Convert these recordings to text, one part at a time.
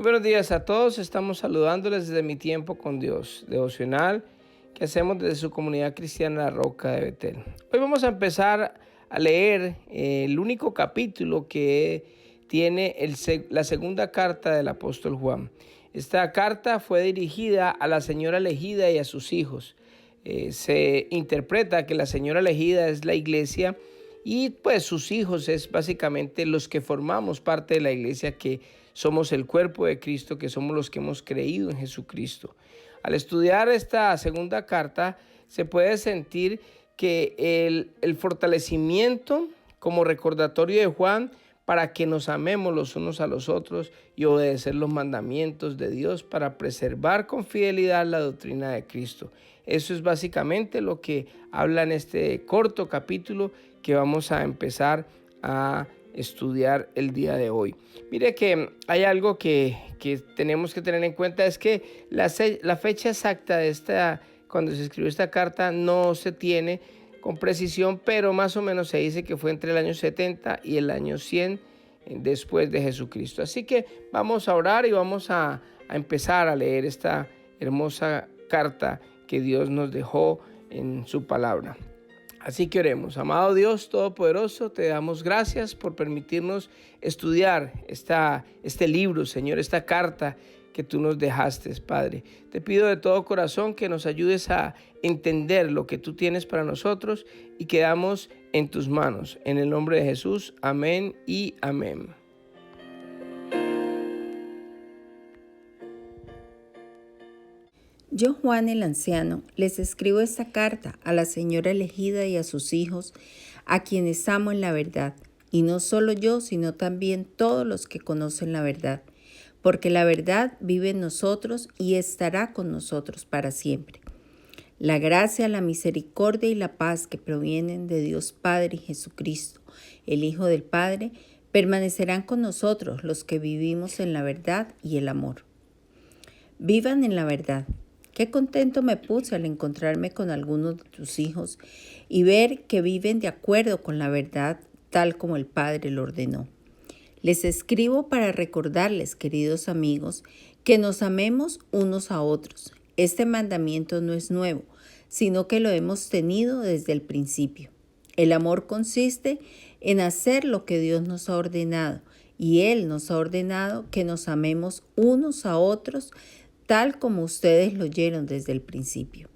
Muy buenos días a todos. Estamos saludándoles desde Mi Tiempo con Dios, devocional que hacemos desde su comunidad cristiana La Roca de Betel. Hoy vamos a empezar a leer el único capítulo que tiene la segunda carta del apóstol Juan. Esta carta fue dirigida a la señora elegida y a sus hijos. Se interpreta que la señora elegida es la iglesia y pues sus hijos es básicamente los que formamos parte de la iglesia, que somos el cuerpo de Cristo, que somos los que hemos creído en Jesucristo. Al estudiar esta segunda carta se puede sentir que el fortalecimiento como recordatorio de Juan para que nos amemos los unos a los otros y obedecer los mandamientos de Dios para preservar con fidelidad la doctrina de Cristo. Eso es básicamente lo que habla en este corto capítulo que vamos a empezar a estudiar el día de hoy. Mire que hay algo que tenemos que tener en cuenta, es que la fecha exacta de cuando se escribió esta carta no se tiene con precisión, pero más o menos se dice que fue entre el año 70 y el año 100 después de Jesucristo. Así que vamos a orar y vamos a empezar a leer esta hermosa carta que Dios nos dejó en su palabra. Así que oremos. Amado Dios Todopoderoso, te damos gracias por permitirnos estudiar este libro, Señor, esta carta que tú nos dejaste, Padre. Te pido de todo corazón que nos ayudes a entender lo que tú tienes para nosotros y quedamos en tus manos. En el nombre de Jesús, amén y amén. Yo, Juan el anciano, les escribo esta carta a la señora elegida y a sus hijos, a quienes amo en la verdad, y no solo yo, sino también todos los que conocen la verdad, porque la verdad vive en nosotros y estará con nosotros para siempre. La gracia, la misericordia y la paz que provienen de Dios Padre y Jesucristo, el Hijo del Padre, permanecerán con nosotros los que vivimos en la verdad y el amor. Vivan en la verdad. Qué contento me puse al encontrarme con algunos de tus hijos y ver que viven de acuerdo con la verdad tal como el Padre lo ordenó. Les escribo para recordarles, queridos amigos, que nos amemos unos a otros. Este mandamiento no es nuevo, sino que lo hemos tenido desde el principio. El amor consiste en hacer lo que Dios nos ha ordenado, y Él nos ha ordenado que nos amemos unos a otros, tal como ustedes lo oyeron desde el principio.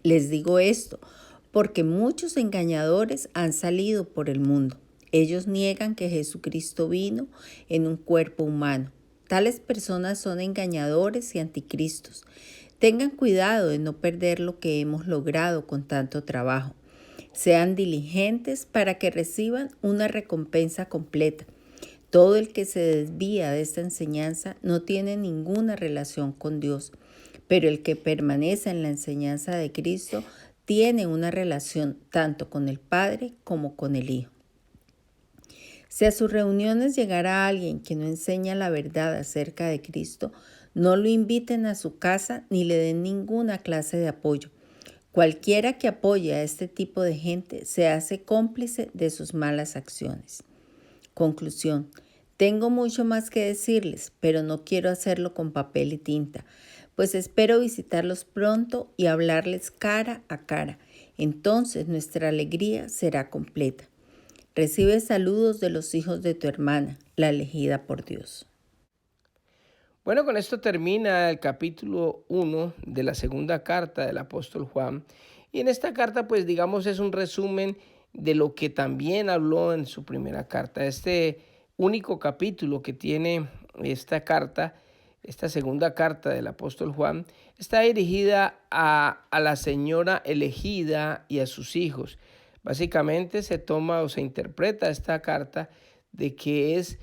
Les digo esto porque muchos engañadores han salido por el mundo. Ellos niegan que Jesucristo vino en un cuerpo humano. Tales personas son engañadores y anticristos. Tengan cuidado de no perder lo que hemos logrado con tanto trabajo. Sean diligentes para que reciban una recompensa completa. Todo el que se desvía de esta enseñanza no tiene ninguna relación con Dios, pero el que permanece en la enseñanza de Cristo tiene una relación tanto con el Padre como con el Hijo. Si a sus reuniones llegara alguien que no enseña la verdad acerca de Cristo, no lo inviten a su casa ni le den ninguna clase de apoyo. Cualquiera que apoye a este tipo de gente se hace cómplice de sus malas acciones. Conclusión. Tengo mucho más que decirles, pero no quiero hacerlo con papel y tinta, pues espero visitarlos pronto y hablarles cara a cara. Entonces nuestra alegría será completa. Recibe saludos de los hijos de tu hermana, la elegida por Dios. Bueno, con esto termina el capítulo 1 de la segunda carta del apóstol Juan. Y en esta carta, pues digamos, es un resumen de lo que también habló en su primera carta. Este único capítulo que tiene esta carta, esta segunda carta del apóstol Juan, está dirigida a la señora elegida y a sus hijos. Básicamente se toma o se interpreta esta carta de que es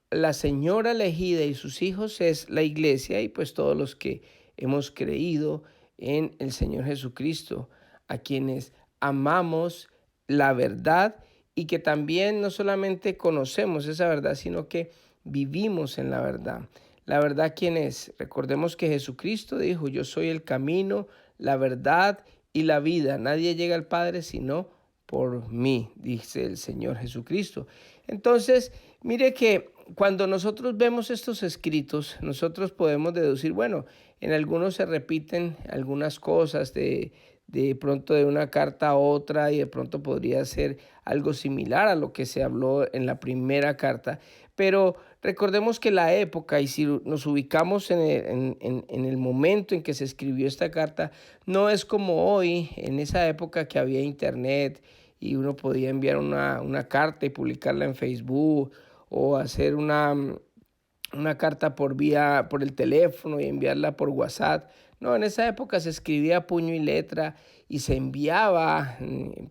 la señora elegida y sus hijos es la iglesia y pues todos los que hemos creído en el Señor Jesucristo, a quienes amamos la verdad y que también no solamente conocemos esa verdad, sino que vivimos en la verdad. La verdad, ¿quién es? Recordemos que Jesucristo dijo: yo soy el camino, la verdad y la vida. Nadie llega al Padre sino por mí, dice el Señor Jesucristo. Entonces, mire que cuando nosotros vemos estos escritos, nosotros podemos deducir, bueno, en algunos se repiten algunas cosas de pronto de una carta a otra y de pronto podría ser algo similar a lo que se habló en la primera carta, pero recordemos que la época, y si nos ubicamos en el momento en que se escribió esta carta, no es como hoy, en esa época que había internet y uno podía enviar una carta y publicarla en Facebook o hacer una carta por el teléfono y enviarla por WhatsApp. No, en esa época se escribía a puño y letra y se enviaba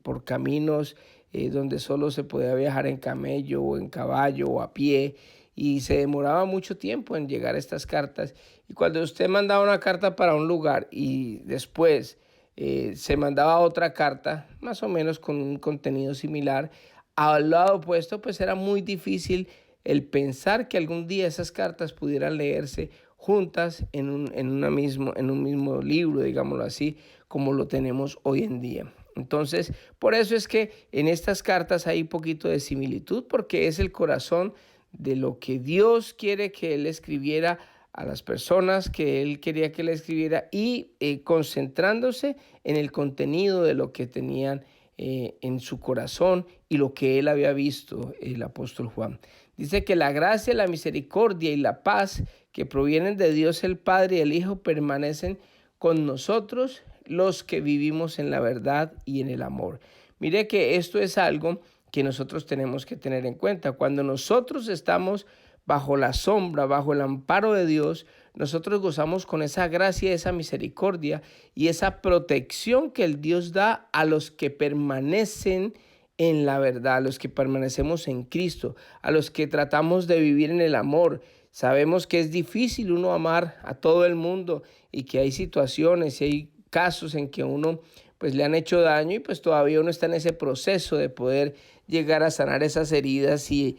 por caminos donde solo se podía viajar en camello o en caballo o a pie, y se demoraba mucho tiempo en llegar estas cartas. Y cuando usted mandaba una carta para un lugar y después se mandaba otra carta, más o menos con un contenido similar, al lado opuesto, pues era muy difícil el pensar que algún día esas cartas pudieran leerse juntas en un mismo libro, digámoslo así, como lo tenemos hoy en día. Entonces, por eso es que en estas cartas hay un poquito de similitud, porque es el corazón de lo que Dios quiere que Él escribiera a las personas que Él quería que Él escribiera, y concentrándose en el contenido de lo que tenían en su corazón y lo que él había visto, el apóstol Juan. Dice que la gracia, la misericordia y la paz que provienen de Dios el Padre y el Hijo permanecen con nosotros, los que vivimos en la verdad y en el amor. Mire que esto es algo que nosotros tenemos que tener en cuenta. Cuando nosotros estamos bajo la sombra, bajo el amparo de Dios, nosotros gozamos con esa gracia, esa misericordia y esa protección que el Dios da a los que permanecen en la verdad, a los que permanecemos en Cristo, a los que tratamos de vivir en el amor. Sabemos que es difícil uno amar a todo el mundo y que hay situaciones y hay casos en que uno pues le han hecho daño, y pues todavía uno está en ese proceso de poder llegar a sanar esas heridas y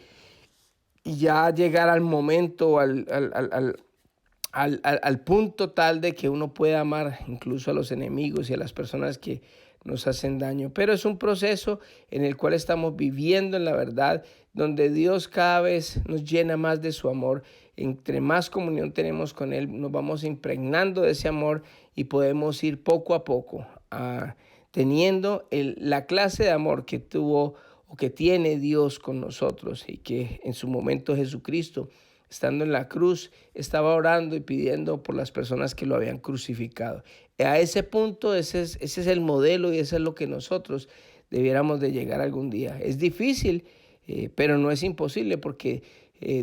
ya llegar al momento, al punto tal de que uno pueda amar incluso a los enemigos y a las personas que nos hacen daño. Pero es un proceso en el cual estamos viviendo en la verdad, donde Dios cada vez nos llena más de su amor. Entre más comunión tenemos con Él, nos vamos impregnando de ese amor y podemos ir poco a poco teniendo la clase de amor que tuvo o que tiene Dios con nosotros, y que en su momento Jesucristo, estando en la cruz, estaba orando y pidiendo por las personas que lo habían crucificado. A ese punto, ese es el modelo y eso es lo que nosotros debiéramos de llegar algún día. Es difícil, pero no es imposible, porque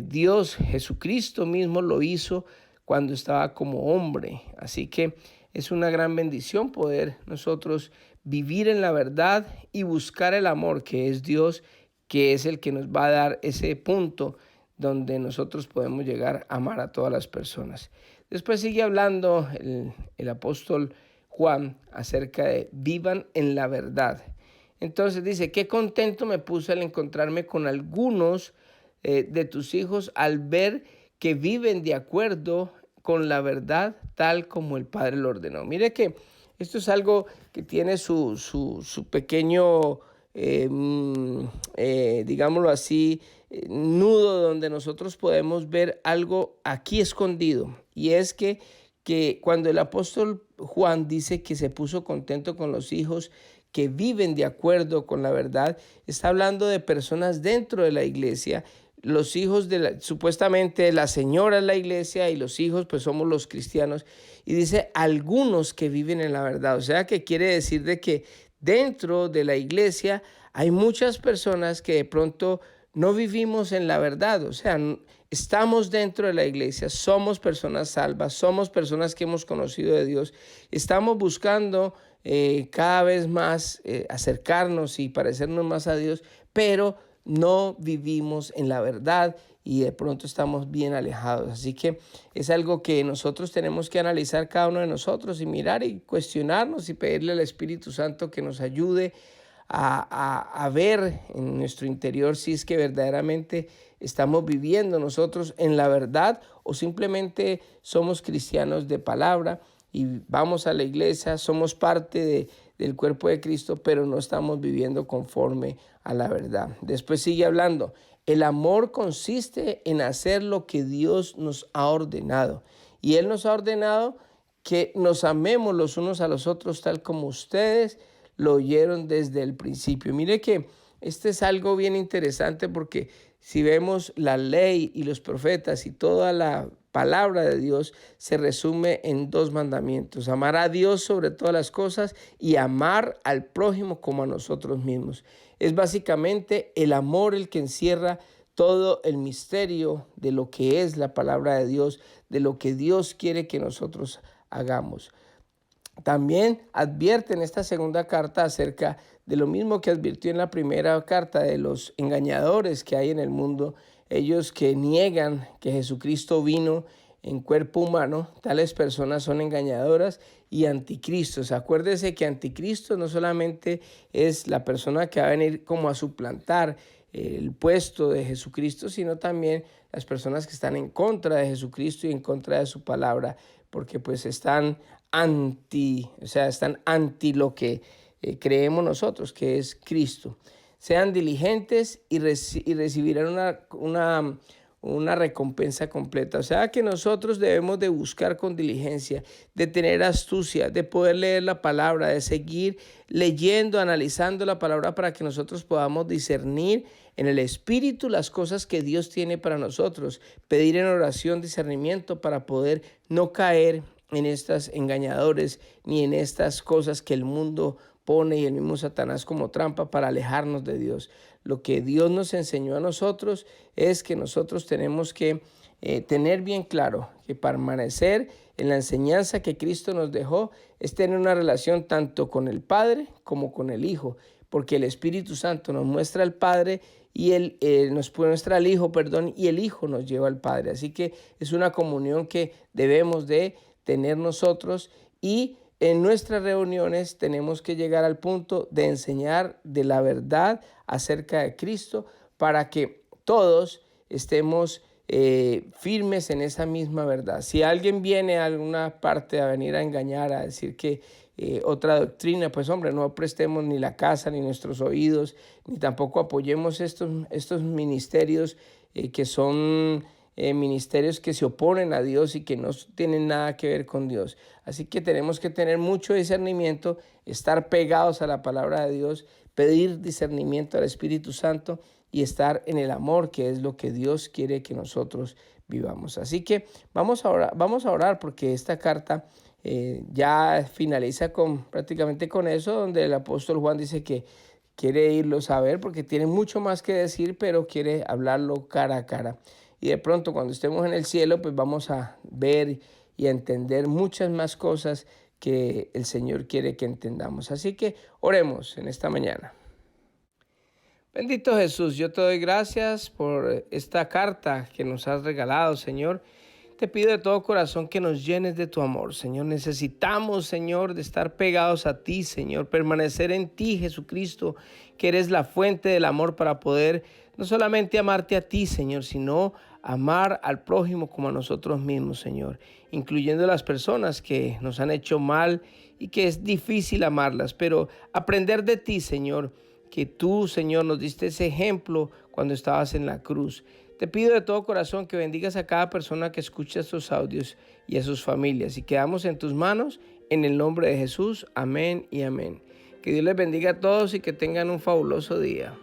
Dios, Jesucristo mismo lo hizo cuando estaba como hombre. Así que es una gran bendición poder nosotros vivir en la verdad y buscar el amor, que es Dios, que es el que nos va a dar ese punto donde nosotros podemos llegar a amar a todas las personas. Después sigue hablando el apóstol Juan acerca de vivan en la verdad. Entonces dice, qué contento me puse al encontrarme con algunos de tus hijos al ver que viven de acuerdo con la verdad tal como el Padre lo ordenó. Mire que esto es algo que tiene su pequeño, digámoslo así, nudo, donde nosotros podemos ver algo aquí escondido. Y es que cuando el apóstol Juan dice que se puso contento con los hijos que viven de acuerdo con la verdad, está hablando de personas dentro de la iglesia. Los hijos supuestamente la señora es la iglesia y los hijos pues somos los cristianos, y dice algunos que viven en la verdad, o sea que quiere decir de que dentro de la iglesia hay muchas personas que de pronto no vivimos en la verdad, o sea, estamos dentro de la iglesia, somos personas salvas, somos personas que hemos conocido de Dios, estamos buscando cada vez más acercarnos y parecernos más a Dios, pero no vivimos en la verdad y de pronto estamos bien alejados. Así que es algo que nosotros tenemos que analizar cada uno de nosotros y mirar y cuestionarnos y pedirle al Espíritu Santo que nos ayude a ver en nuestro interior si es que verdaderamente estamos viviendo nosotros en la verdad o simplemente somos cristianos de palabra y vamos a la iglesia, somos parte del cuerpo de Cristo, pero no estamos viviendo conforme a la verdad. Después sigue hablando, El amor consiste en hacer lo que Dios nos ha ordenado. Y Él nos ha ordenado que nos amemos los unos a los otros tal como ustedes lo oyeron desde el principio. Mire que este es algo bien interesante porque si vemos la ley y los profetas y toda la palabra de Dios se resume en 2 mandamientos: amar a Dios sobre todas las cosas y amar al prójimo como a nosotros mismos. Es básicamente el amor el que encierra todo el misterio de lo que es la palabra de Dios, de lo que Dios quiere que nosotros hagamos. También advierte en esta segunda carta acerca de lo mismo que advirtió en la primera carta, de los engañadores que hay en el mundo, ellos que niegan que Jesucristo vino en cuerpo humano. Tales personas son engañadoras y anticristos. Acuérdese que anticristo no solamente es la persona que va a venir como a suplantar el puesto de Jesucristo, sino también las personas que están en contra de Jesucristo y en contra de su palabra, porque pues están anti lo que creemos nosotros, que es Cristo. Sean diligentes y recibirán una recompensa completa. O sea que nosotros debemos de buscar con diligencia, de tener astucia, de poder leer la palabra, de seguir leyendo, analizando la palabra para que nosotros podamos discernir en el Espíritu las cosas que Dios tiene para nosotros. Pedir en oración discernimiento para poder no caer en estas engañadores ni en estas cosas que el mundo pone y el mismo Satanás como trampa para alejarnos de Dios. Lo que Dios nos enseñó a nosotros es que nosotros tenemos que tener bien claro que permanecer en la enseñanza que Cristo nos dejó es tener una relación tanto con el Padre como con el Hijo, porque el Espíritu Santo nos muestra al Padre y Él nos muestra al Hijo, y el Hijo nos lleva al Padre. Así que es una comunión que debemos de tener nosotros, y en nuestras reuniones tenemos que llegar al punto de enseñar de la verdad acerca de Cristo para que todos estemos firmes en esa misma verdad. Si alguien viene a alguna parte a venir a engañar, a decir que otra doctrina, pues hombre, no prestemos ni la casa ni nuestros oídos, ni tampoco apoyemos estos ministerios que son ministerios que se oponen a Dios y que no tienen nada que ver con Dios. Así que tenemos que tener mucho discernimiento, estar pegados a la palabra de Dios, pedir discernimiento al Espíritu Santo y estar en el amor, que es lo que Dios quiere que nosotros vivamos. Así que vamos a orar porque esta carta ya finaliza prácticamente con eso, donde el apóstol Juan dice que quiere irlos a ver porque tiene mucho más que decir, pero quiere hablarlo cara a cara. Y de pronto cuando estemos en el cielo, pues vamos a ver y a entender muchas más cosas que el Señor quiere que entendamos. Así que oremos en esta mañana. Bendito Jesús, yo te doy gracias por esta carta que nos has regalado, Señor. Te pido de todo corazón que nos llenes de tu amor, Señor. Necesitamos, Señor, de estar pegados a ti, Señor. Permanecer en ti, Jesucristo, que eres la fuente del amor para poder no solamente amarte a ti, Señor, sino amar al prójimo como a nosotros mismos, Señor. Incluyendo a las personas que nos han hecho mal y que es difícil amarlas. Pero aprender de ti, Señor, que tú, Señor, nos diste ese ejemplo cuando estabas en la cruz. Te pido de todo corazón que bendigas a cada persona que escucha estos audios y a sus familias. Y quedamos en tus manos, en el nombre de Jesús. Amén y amén. Que Dios les bendiga a todos y que tengan un fabuloso día.